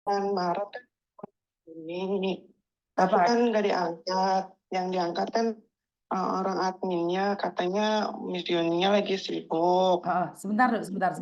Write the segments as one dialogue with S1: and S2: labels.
S1: bulan Maret kan ini, tapi
S2: Apa?
S1: kan nggak diangkat. Yang diangkat kan orang adminnya, katanya Miss Yuninya lagi sibuk.
S2: Sebentar, sebentar.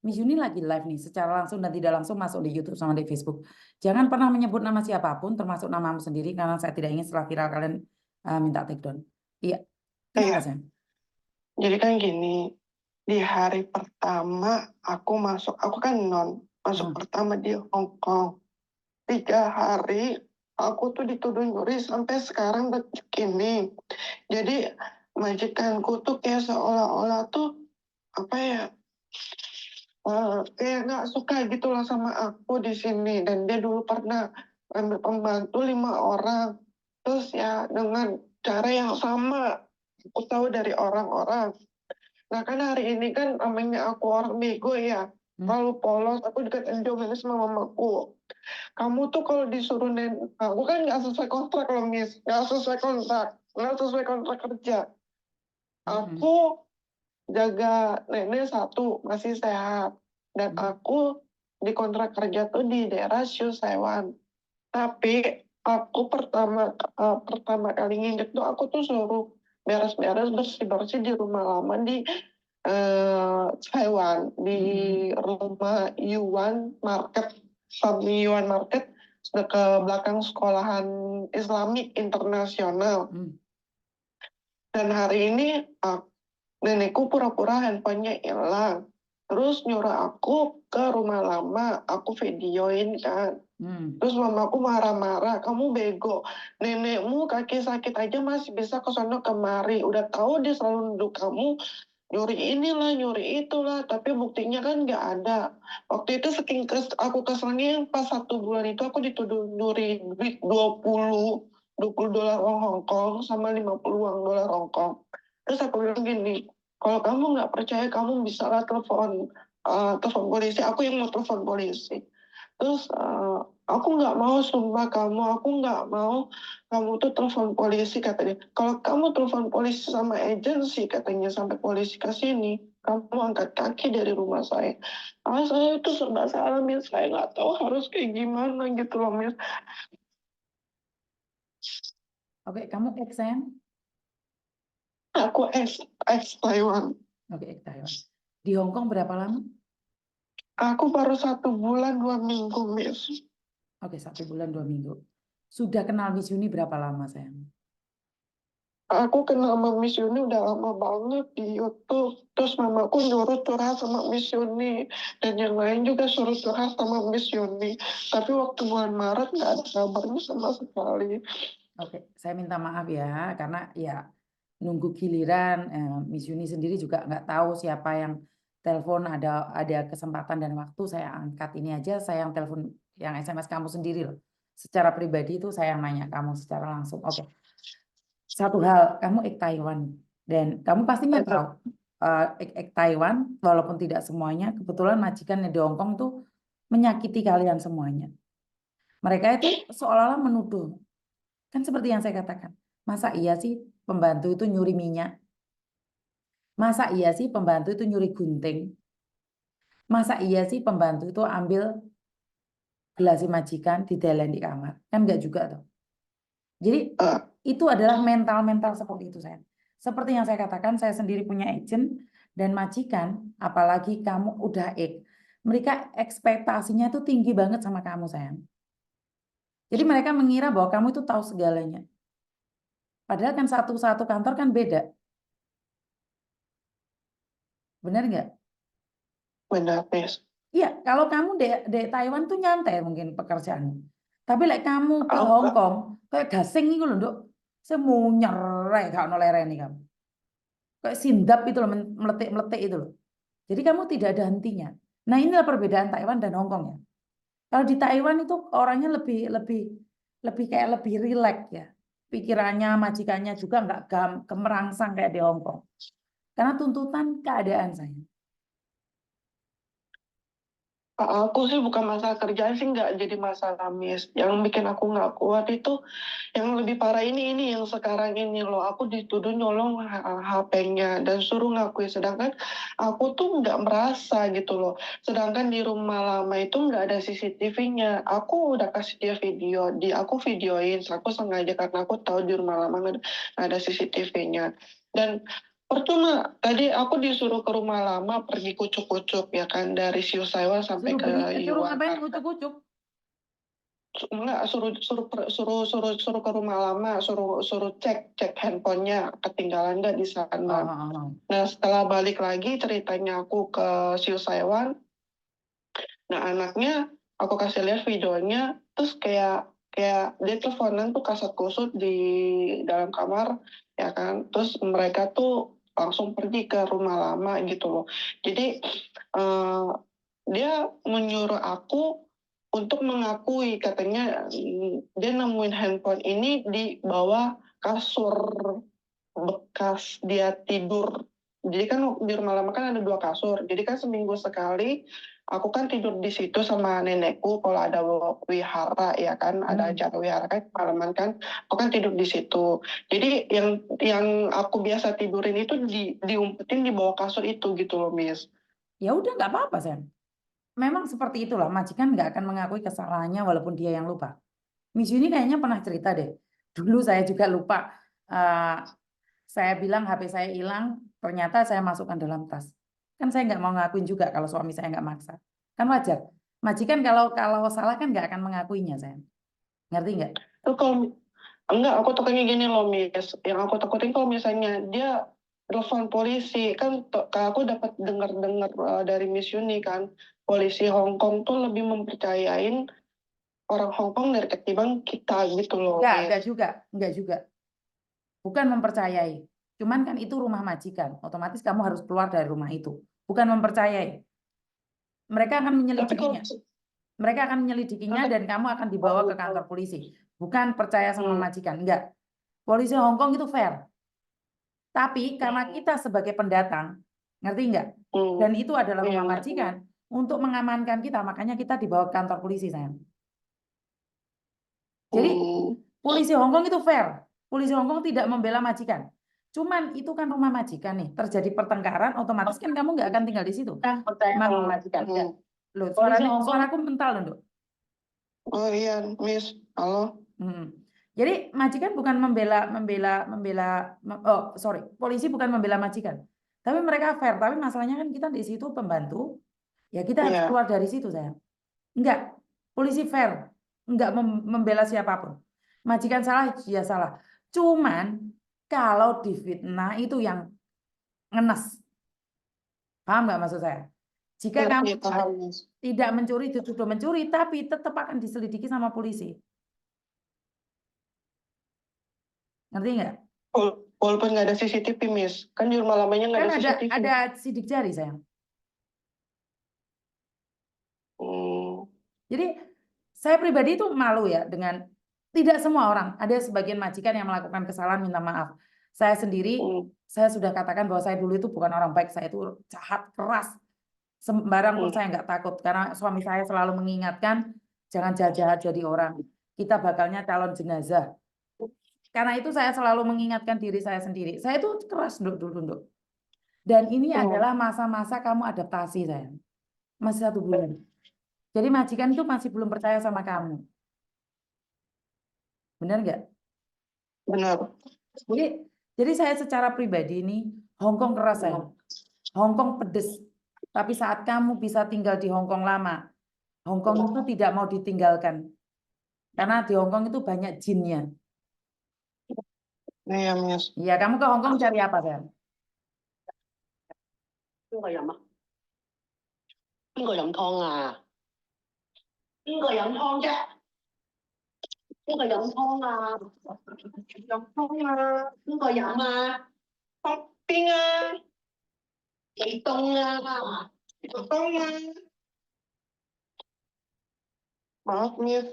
S2: Miss Yuni lagi live nih, secara langsung dan tidak langsung masuk di YouTube sama di Facebook. Jangan pernah menyebut nama siapapun, termasuk namamu sendiri, karena saya tidak ingin setelah viral kalian minta take down. Iya, kenapa
S1: Iya,
S2: sayang?
S1: jadi kan gini, di hari pertama aku kan masuk
S2: Hmm.
S1: pertama di Hong Kong. 3 hari aku tuh dituduh nyuri sampai sekarang detik ini. Jadi majikanku tuh kayak seolah-olah tuh apa ya, kayak nggak suka gitu lah sama aku di sini. Dan dia dulu pernah ambil pembantu 5 orang, terus ya dengan cara yang sama aku tahu dari orang-orang. Nah kan hari ini kan namanya aku orang bego ya, terlalu polos, aku dikatain jomelin sama mamaku. Kamu tuh kalau disuruh aku kan nggak sesuai kontrak loh Miss, nggak sesuai kontrak kerja. Aku jaga nenek satu masih sehat, dan aku di kontrak kerja tuh di daerah Siu Saiwan. Tapi aku pertama kali nginjek tuh aku tuh suruh beres-beres bersih-bersih di rumah lama di Taiwan, di rumah Yuan Market, Sabi Yuan Market, sudah ke belakang sekolahan Islamik Internasional. Dan hari ini nenekku pura-pura handphonenya hilang. Terus nyuruh aku ke rumah lama, aku videoin kan. Terus mamaku marah-marah, kamu bego. Nenekmu kaki sakit aja masih bisa ke sono kemari. Udah tahu dia selalu nuduh kamu nyuri inilah, nyuri itulah. Tapi buktinya kan nggak ada. Waktu itu saking aku keselnya pas 1 bulan itu aku dituduh nyuri duit 20 dolar uang Hong Kong sama 50 uang dolar Hong Kong. Terus aku bilang gini, kalau kamu nggak percaya kamu bisa lah telepon polisi. Aku yang mau telepon polisi. Terus aku nggak mau sumpah kamu, aku nggak mau kamu tuh telepon polisi katanya. Kalau kamu telepon polisi sama agensi katanya sampai polisi ke sini, kamu angkat kaki dari rumah saya. Saya itu serba salah, Miss. Saya nggak tahu harus kayak gimana gitu loh, Miss.
S2: Oke, kamu ex sayang?
S1: Aku ex Taiwan.
S2: Oke, ex Taiwan. Di Hong Kong berapa lama?
S1: Aku baru 1 bulan 2 minggu, Miss.
S2: Oke, 1 bulan 2 minggu. Sudah kenal Miss Yuni berapa lama sayang?
S1: Aku kenal sama Miss Yuni udah lama banget di YouTube. Terus mamaku nyuruh curhat sama Miss Yuni. Dan yang lain juga suruh curhat sama Miss Yuni. Tapi waktu bulan Maret nggak ada kabarnya sama sekali.
S2: Oke, saya minta maaf ya, karena ya nunggu giliran. Miss Yuni sendiri juga nggak tahu siapa yang telepon, ada kesempatan dan waktu saya angkat ini aja, saya yang telepon, yang SMS kamu sendiri loh. Secara pribadi itu saya yang nanya kamu secara langsung. Oke, satu hal, kamu ek Taiwan dan kamu pastinya tahu ek Taiwan, walaupun tidak semuanya, kebetulan majikan di Hong Kong itu menyakiti kalian semuanya. Mereka itu seolah-olah menuduh. Kan seperti yang saya katakan, masa iya sih pembantu itu nyuri minyak? Masa iya sih pembantu itu nyuri gunting? Masa iya sih pembantu itu ambil gelas majikan di dalam di kamar? Kan enggak juga tuh. Jadi itu adalah mental-mental seperti itu saya. Seperti yang saya katakan, saya sendiri punya agent dan majikan, apalagi kamu udah mereka ekspektasinya itu tinggi banget sama kamu sayang. Jadi mereka mengira bahwa kamu itu tahu segalanya. Padahal kan satu-satu kantor kan beda. Benar nggak?
S1: Benar, Miss.
S2: Iya, kalau kamu di Taiwan tuh nyantai mungkin pekerjaan. Tapi like kamu ke
S1: Oh,
S2: Hong Kong, kayak gasing itu loh, Dok. Semu nyerai gak ono lereni kamu. Kayak sindap itu loh, meletik-meletik itu loh. Jadi kamu tidak ada hentinya. Nah, inilah perbedaan Taiwan dan Hong Kong ya. Kalau di Taiwan itu orangnya lebih lebih lebih kayak lebih rileks ya. Pikirannya, majikannya juga nggak kemerangsang kayak di Hong Kong. Karena tuntutan keadaan saya.
S1: Aku sih bukan masalah kerjaan sih, nggak jadi masalah, Miss. Yang bikin aku nggak kuat itu yang lebih parah ini yang sekarang ini loh. Aku dituduh nyolong HP-nya dan suruh ngakui, sedangkan aku tuh nggak merasa gitu loh. Sedangkan di rumah lama itu nggak ada CCTV-nya. Aku udah kasih dia video, aku videoin. Aku sengaja karena aku tahu di rumah lama nggak ada CCTV-nya. Dan percuma, tadi aku disuruh ke rumah lama pergi kucuk-kucuk ya kan, dari Siu Saiwan sampai ke
S2: Suruh
S1: Yuan.
S2: ngapain kucuk-kucuk?
S1: Enggak, suruh ke rumah lama, suruh cek handphonenya ketinggalan nggak di sana. Nah, setelah balik lagi ceritanya aku ke Siu Saiwan, nah anaknya aku kasih lihat videonya, terus kayak kayak dia teleponan tuh kasat kusut di dalam kamar ya kan, terus mereka tuh langsung pergi ke rumah lama gitu loh. Jadi dia menyuruh aku untuk mengakui, katanya dia nemuin handphone ini di bawah kasur bekas dia tidur. Jadi kan di rumah lama kan ada 2 kasur. Jadi kan seminggu sekali aku kan tidur di situ sama nenekku kalau ada wihara ya kan, ada acara wihara kan malaman kan, aku kan tidur di situ. Jadi yang aku biasa tidurin itu diumpetin di bawah kasur itu gitu loh, Miss.
S2: Ya udah nggak apa-apa, Sen. Memang seperti itulah, majikan nggak akan mengakui kesalahannya walaupun dia yang lupa. Miss Yuni kayaknya pernah cerita deh. Dulu saya juga lupa. Saya bilang HP saya hilang, ternyata saya masukkan dalam tas. Kan saya nggak mau ngakuin juga kalau suami saya nggak maksa. Kan wajar. Majikan kalau salah kan nggak akan mengakuinya, saya. Ngerti nggak?
S1: Itu kalau enggak, aku takutnya gini loh, Miss. Yang aku takutin kalau misalnya dia telepon polisi, kan aku dapat dengar-dengar dari Miss Yuni kan, polisi Hong Kong tuh lebih mempercayain orang Hong Kong dari ketimbang kita gitu loh,
S2: Enggak
S1: Miss.
S2: juga, enggak juga. Bukan mempercayai. Cuman kan itu rumah majikan, otomatis kamu harus keluar dari rumah itu. Bukan mempercayai. Mereka akan
S1: Tapi kalau
S2: menyelidikinya. Mereka akan menyelidikinya dan kamu akan dibawa ke kantor polisi. Bukan percaya sama majikan, enggak. Polisi Hong Kong itu fair. Tapi karena kita sebagai pendatang, ngerti enggak? Dan itu adalah rumah majikan, untuk mengamankan kita, makanya kita dibawa ke kantor polisi, sayang. Jadi polisi Hong Kong itu fair. Polisi Hong Kong tidak membela majikan. Cuman itu kan rumah majikan nih, terjadi pertengkaran, otomatis kan kamu nggak akan tinggal di situ.
S1: kan percaya sama majikan.
S2: Loh,
S1: Polisi Hong Kong.
S2: suaraku mental loh, Nduk.
S1: Oh iya, Miss. Halo.
S2: Jadi majikan bukan polisi bukan membela majikan. Tapi mereka fair, tapi masalahnya kan kita di situ pembantu, ya kita harus keluar dari situ, sayang. Enggak, polisi fair, enggak membela siapapun. Majikan salah, ya salah. Cuman kalau difitnah itu yang ngenes. Paham nggak maksud saya? Jika kamu tidak mencuri, dituduh mencuri, tapi tetap akan diselidiki sama polisi. Ngerti nggak?
S1: Walaupun nggak ada CCTV, Miss. Kan di rumah lamanya nggak
S2: Kan
S1: ada CCTV.
S2: ada sidik jari, sayang. Jadi saya pribadi itu malu ya dengan, tidak semua orang, ada sebagian majikan yang melakukan kesalahan minta maaf. Saya sendiri, saya sudah katakan bahwa saya dulu itu bukan orang baik, saya itu jahat, keras. Sembarang pun saya nggak takut, karena suami saya selalu mengingatkan, jangan jahat-jahat jadi orang. Kita bakalnya calon jenazah. Karena itu saya selalu mengingatkan diri saya sendiri. Saya itu keras dulu. Dan ini adalah masa-masa kamu adaptasi, sayang. Masih 1 bulan. Jadi majikan itu masih belum percaya sama kamu. Benar nggak?
S1: Benar.
S2: Jadi saya secara pribadi ini, Hong Kong keras, sayang. Hong Kong pedes. Tapi saat kamu bisa tinggal di Hong Kong lama, Hong Kong itu tidak mau ditinggalkan. Karena di Hong Kong itu banyak jinnya.
S1: Iya, Miss.
S2: Iya, kamu ke Hong Kong cari apa, sayang?
S1: Maaf, Miss.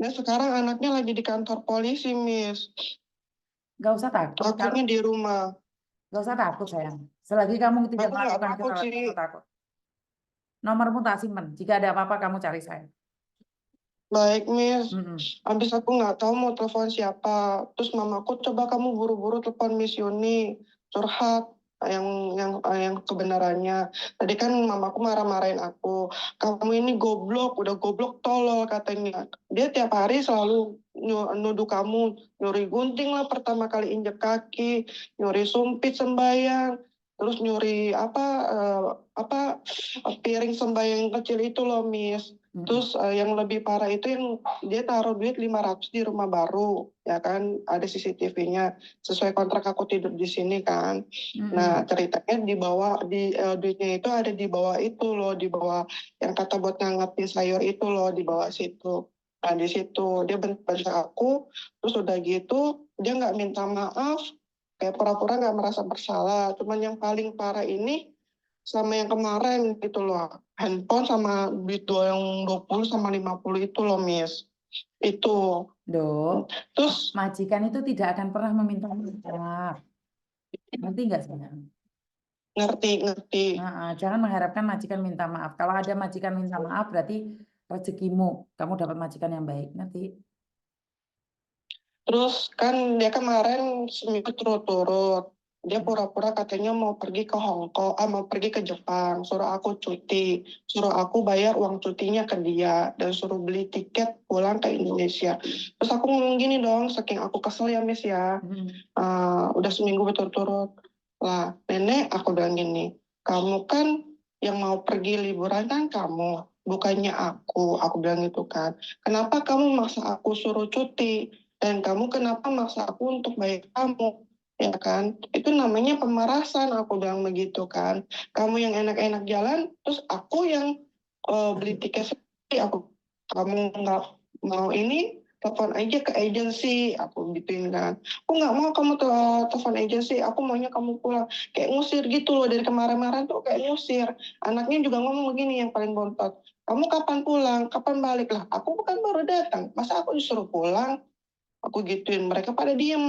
S1: Nah, sekarang anaknya lagi di kantor polisi, Miss.
S2: Gak usah takut.
S1: Takutnya di rumah.
S2: Gak usah takut, sayang. Selagi kamu tidak
S1: Aku nggak
S2: melakukan
S1: takut
S2: kesalahan,
S1: sih.
S2: gak usah takut. Nomormu tak simpen. Jika ada apa-apa kamu cari saya.
S1: Baik, Miss.
S2: Mm-mm.
S1: Habis aku nggak tahu mau telepon siapa. Terus mamaku, coba kamu buru-buru telepon Miss Yuni, curhat yang kebenarannya. Tadi kan mamaku marah-marahin aku. Kamu ini goblok, udah goblok tolol katanya. Dia tiap hari selalu nuduh kamu nyuri gunting lah pertama kali injek kaki, nyuri sumpit sembayang, terus nyuri piring sembayang kecil itu loh, Miss. Terus yang lebih parah itu yang dia taruh duit 500 di rumah baru, ya kan, ada CCTV-nya sesuai kontrak aku tidur di sini kan. Nah, ceritanya duitnya itu ada di bawah itu loh, di bawah yang kata buat ngangetin sayur itu loh, di bawah situ. Nah, di situ dia bentak aku, terus udah gitu dia nggak minta maaf, kayak pura-pura nggak merasa bersalah. Cuman yang paling parah ini sama yang kemarin gitu loh, handphone sama duit yang 20 sama 50 itu loh, Miss. Itu.
S2: Dok,
S1: Terus
S2: majikan itu tidak akan pernah meminta maaf. Ngerti nggak sebenarnya?
S1: ngerti.
S2: Jangan mengharapkan majikan minta maaf. Kalau ada majikan minta maaf berarti rezekimu. Kamu dapat majikan yang baik. Ngerti?
S1: Terus kan dia kemarin seminggu turut-turut. Dia pura-pura katanya mau pergi ke mau pergi ke Jepang, suruh aku cuti, suruh aku bayar uang cutinya ke dia, dan suruh beli tiket pulang ke Indonesia. Terus aku ngomong gini dong, saking aku kesel ya, Miss ya. Udah seminggu berturut-turut. Lah, nenek aku bilang gini, kamu kan yang mau pergi liburan kan kamu, bukannya aku bilang gitu kan. Kenapa kamu maksa aku suruh cuti? Dan kamu kenapa maksa aku untuk bayar kamu? Ya kan? Itu namanya pemerasan, aku bilang begitu kan. Kamu yang enak-enak jalan, terus aku yang beli tiket sendiri. Kamu nggak mau ini, telepon aja ke agensi, aku gituin kan. Aku nggak mau kamu telepon agensi, aku maunya kamu pulang. Kayak ngusir gitu loh, dari kemarin-kemarin tuh kayak ngusir. Anaknya juga ngomong begini yang paling bontot. Kamu kapan pulang? Kapan balik? Lah, aku bukan baru datang. Masa aku disuruh pulang? Aku gituin, mereka pada diem.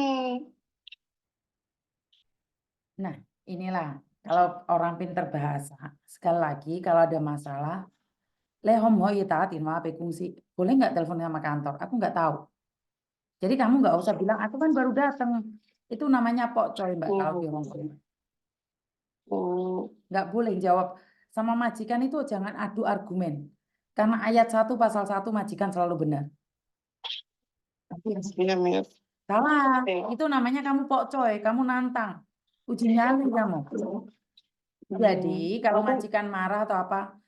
S2: Nah, inilah kalau orang pinter bahasa. Sekali lagi, kalau ada masalah, lehom hoi taatin maaf kungsi. Boleh nggak telepon sama kantor? Aku nggak tahu. Jadi kamu nggak usah bilang, aku kan baru datang. Itu namanya pokcoy, Mbak, kalau di Hongkong. Nggak boleh jawab. Sama majikan itu jangan adu argumen. Karena ayat 1 pasal 1 majikan selalu benar.
S1: Iya, Mir.
S2: Salah. Itu namanya kamu pokcoy, kamu nantang. Uji nyali kamu. Jadi kalau majikan marah atau apa,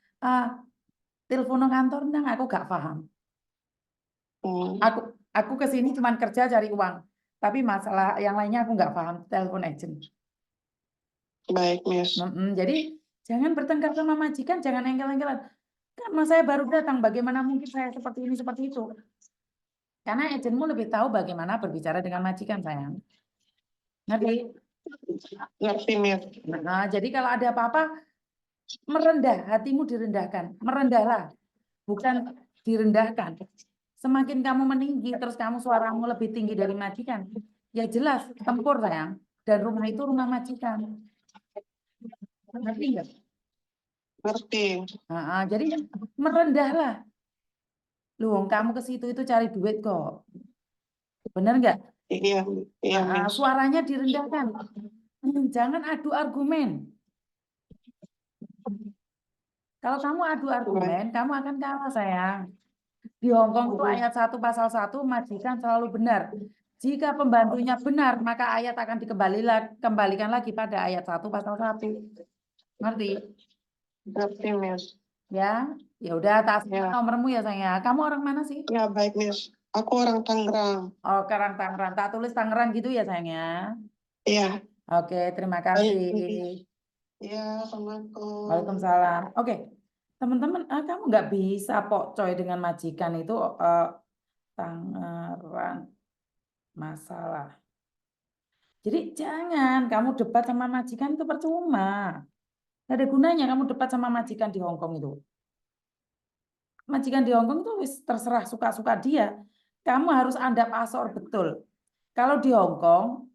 S2: telepon kantor nang aku gak paham. Aku kesini cuma kerja cari uang, tapi masalah yang lainnya aku nggak paham. Telepon agent.
S1: Baik, Miss.
S2: Jadi jangan bertengkar sama majikan, jangan engkel-engkelan. Karena saya baru datang, bagaimana mungkin saya seperti ini seperti itu? Karena agentmu lebih tahu bagaimana berbicara dengan majikan, sayang. Ngerti?
S1: Ngerti, Miss.
S2: Nah, jadi kalau ada apa-apa, merendah, hatimu direndahkan. Merendahlah, bukan direndahkan. Semakin kamu meninggi, terus kamu suaramu lebih tinggi dari majikan, ya jelas tempur, sayang. Dan rumah itu rumah majikan. Ngerti nggak?
S1: Ngerti.
S2: Jadi merendahlah. Loh, kamu ke situ itu cari duit kok. Bener nggak?
S1: Iya, Miss.
S2: Suaranya direndahkan. Jangan adu argumen. Kalau kamu adu argumen, kamu akan kalah, sayang. Di Hongkong itu ayat 1 pasal 1 majikan selalu benar. Jika pembantunya benar, maka ayat akan dikembalikan lagi pada ayat 1 pasal 1. Ngerti?
S1: Ngerti, Miss.
S2: Ya, ya udah tas nomormu ya, sayang. Kamu orang mana sih?
S1: Ya, baik, Miss. Aku orang Tangerang.
S2: Oh, Tangerang. Tak tulis Tangerang gitu ya, sayangnya.
S1: Iya.
S2: Oke, terima kasih.
S1: Iya, Assalamualaikum.
S2: Waalaikumsalam. Oke, teman-teman, kamu nggak bisa pokcoy dengan majikan itu Tangerang masalah. Jadi jangan kamu debat sama majikan itu percuma. Nggak ada gunanya kamu debat sama majikan di Hongkong itu. Majikan di Hongkong itu terserah suka-suka dia. Kamu harus andap asor betul. Kalau di Hongkong,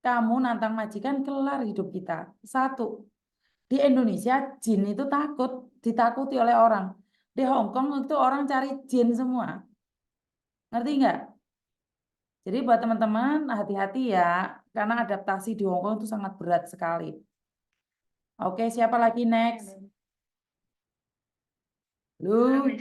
S2: kamu nantang majikan kelar hidup kita. 1. Di Indonesia jin itu ditakuti oleh orang. Di Hong Kong itu orang cari jin semua. Ngerti nggak? Jadi buat teman-teman hati-hati ya, karena adaptasi di Hong Kong itu sangat berat sekali. Oke, siapa lagi next? Lu?